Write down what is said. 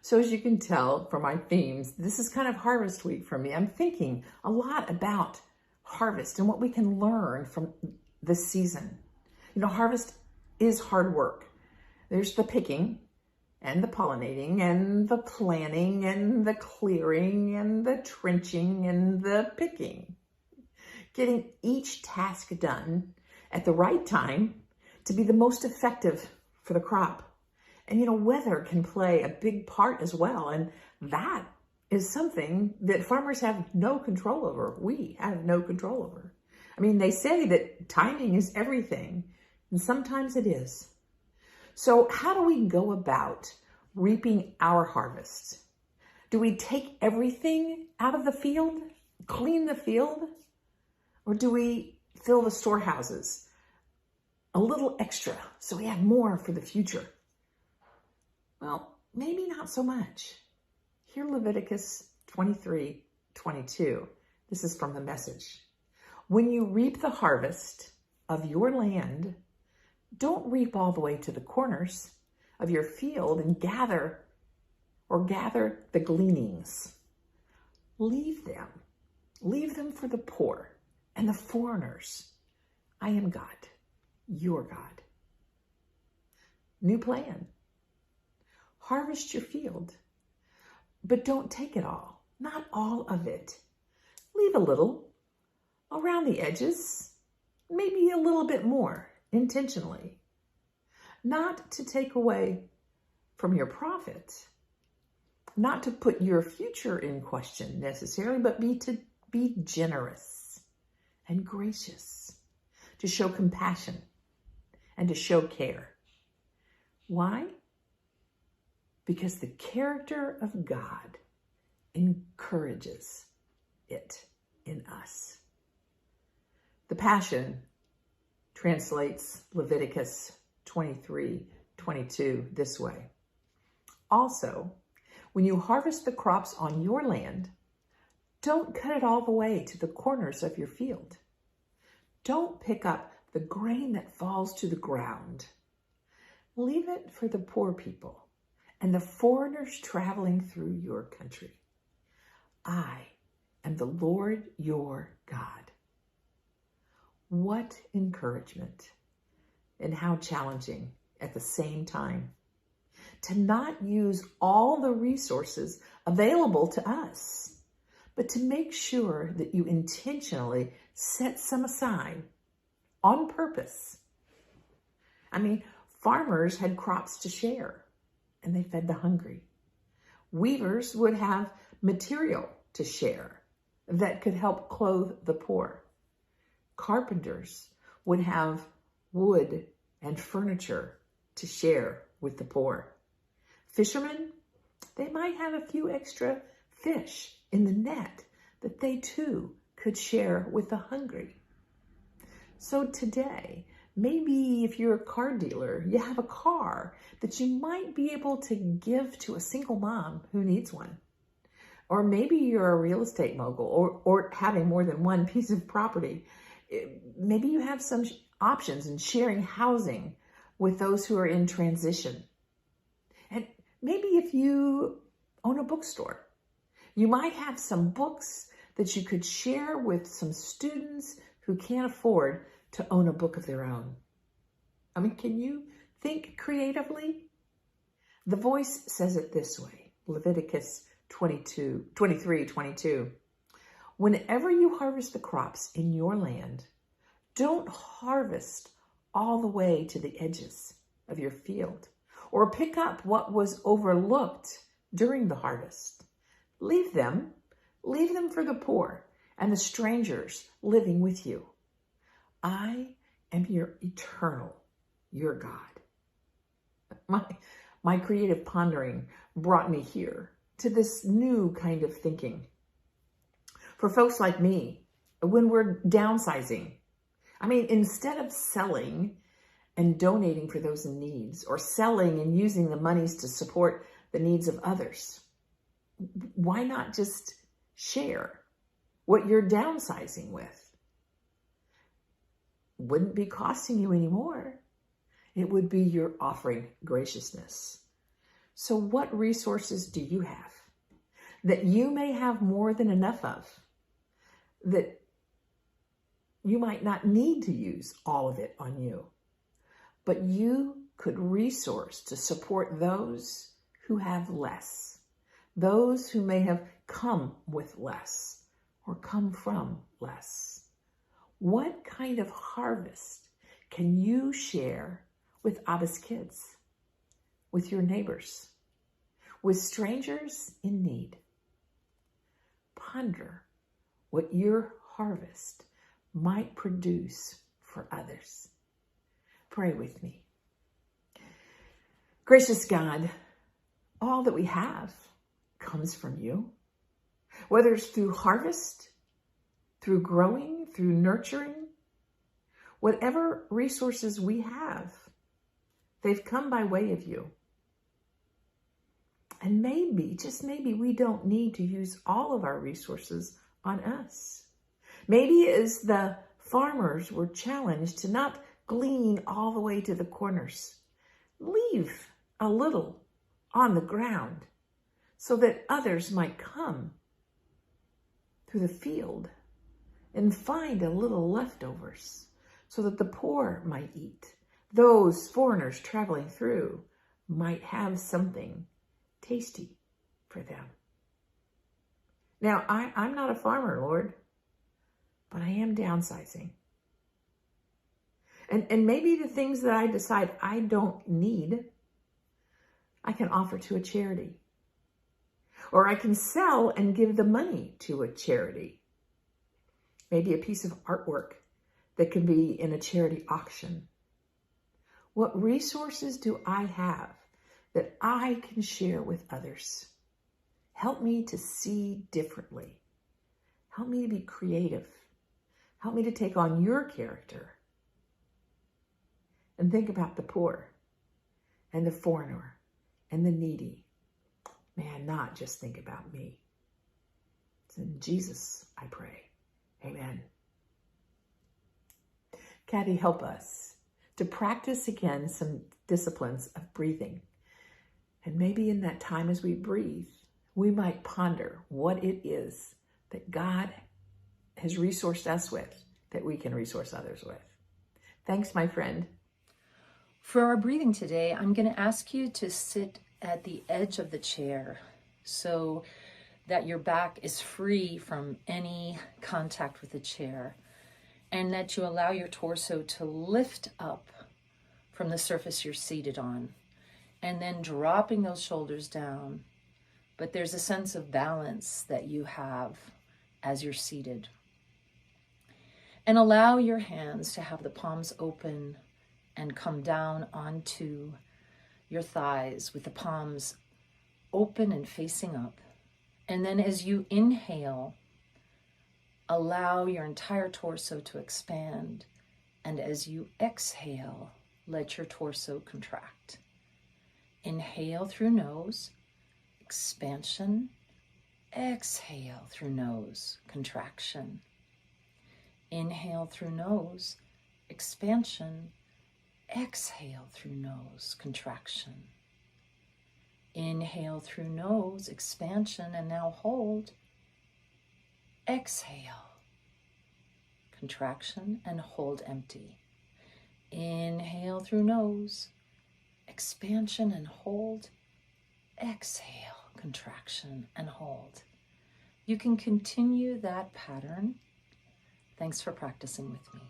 So as you can tell from my themes, this is kind of harvest week for me. I'm thinking a lot about harvest and what we can learn from this season. You know, harvest is hard work. There's the picking and the pollinating and the planting and the clearing and the trenching and the picking. Getting each task done at the right time to be the most effective for the crop. And, you know, weather can play a big part as well. And that is something that farmers have no control over. We have no control over. I mean, they say that timing is everything, and sometimes it is. So how do we go about reaping our harvest? Do we take everything out of the field, clean the field? Or do we fill the storehouses a little extra so we have more for the future? Well, maybe not so much. Here, Leviticus 23:22. This is from the Message. When you reap the harvest of your land, don't reap all the way to the corners of your field and gather the gleanings. Leave them for the poor and the foreigners. I am God, your God. New plan. Harvest your field, but don't take it all, not all of it. Leave a little around the edges, maybe a little bit more intentionally. Not to take away from your profit, not to put your future in question necessarily, but to be generous and gracious, to show compassion and to show care. Why? Because the character of God encourages it in us. The Passion translates Leviticus 23:22 this way. Also, when you harvest the crops on your land, don't cut it all the way to the corners of your field. Don't pick up the grain that falls to the ground. Leave it for the poor people and the foreigners traveling through your country. I am the Lord your God. What encouragement, and how challenging at the same time to not use all the resources available to us, but to make sure that you intentionally set some aside on purpose. I mean, farmers had crops to share, and they fed the hungry. Weavers would have material to share that could help clothe the poor. Carpenters would have wood and furniture to share with the poor. Fishermen, they might have a few extra fish in the net that they too could share with the hungry. So today, maybe if you're a car dealer, you have a car that you might be able to give to a single mom who needs one. Or maybe you're a real estate mogul or having more than one piece of property. Maybe you have some options in sharing housing with those who are in transition. And maybe if you own a bookstore, you might have some books that you could share with some students who can't afford to own a book of their own. I mean, can you think creatively? The Voice says it this way, Leviticus 23:22. Whenever you harvest the crops in your land, don't harvest all the way to the edges of your field or pick up what was overlooked during the harvest. Leave them for the poor and the strangers living with you. I am your God. My creative pondering brought me here to this new kind of thinking. For folks like me, when we're downsizing, I mean, instead of selling and donating for those in needs, or selling and using the monies to support the needs of others, why not just share what you're downsizing with? Wouldn't be costing you any more. It would be your offering graciousness. So what resources do you have that you may have more than enough of, that you might not need to use all of it on you, but you could resource to support those who have less, those who may have come with less or come from less? What kind of harvest can you share with Abba's kids, with your neighbors, with strangers in need? Ponder what your harvest might produce for others. Pray with me. Gracious God, all that we have comes from you, whether it's through harvest, through growing, through nurturing, whatever resources we have, they've come by way of you. And maybe, just maybe, we don't need to use all of our resources on us. Maybe as the farmers were challenged to not glean all the way to the corners, leave a little on the ground so that others might come through the field and find a little leftovers so that the poor might eat. Those foreigners traveling through might have something tasty for them. Now, I'm not a farmer, Lord, but I am downsizing. And maybe the things that I decide I don't need, I can offer to a charity. Or I can sell and give the money to a charity. Maybe a piece of artwork that can be in a charity auction. What resources do I have that I can share with others? Help me to see differently. Help me to be creative. Help me to take on your character and think about the poor and the foreigner and the needy. Man, not just think about me. It's in Jesus, I pray. Amen. Kathy, help us to practice again some disciplines of breathing. And maybe in that time as we breathe, we might ponder what it is that God has resourced us with that we can resource others with. Thanks, my friend. For our breathing today, I'm going to ask you to sit at the edge of the chair so that your back is free from any contact with the chair, and that you allow your torso to lift up from the surface you're seated on, and then dropping those shoulders down. But there's a sense of balance that you have as you're seated. And allow your hands to have the palms open and come down onto your thighs with the palms open and facing up. And then as you inhale, allow your entire torso to expand. And as you exhale, let your torso contract. Inhale through nose, expansion. Exhale through nose, contraction. Inhale through nose, expansion. Exhale through nose, contraction. Inhale through nose, expansion, and now hold. Exhale, contraction, and hold empty. Inhale through nose, expansion, and hold. Exhale, contraction, and hold. You can continue that pattern. Thanks for practicing with me.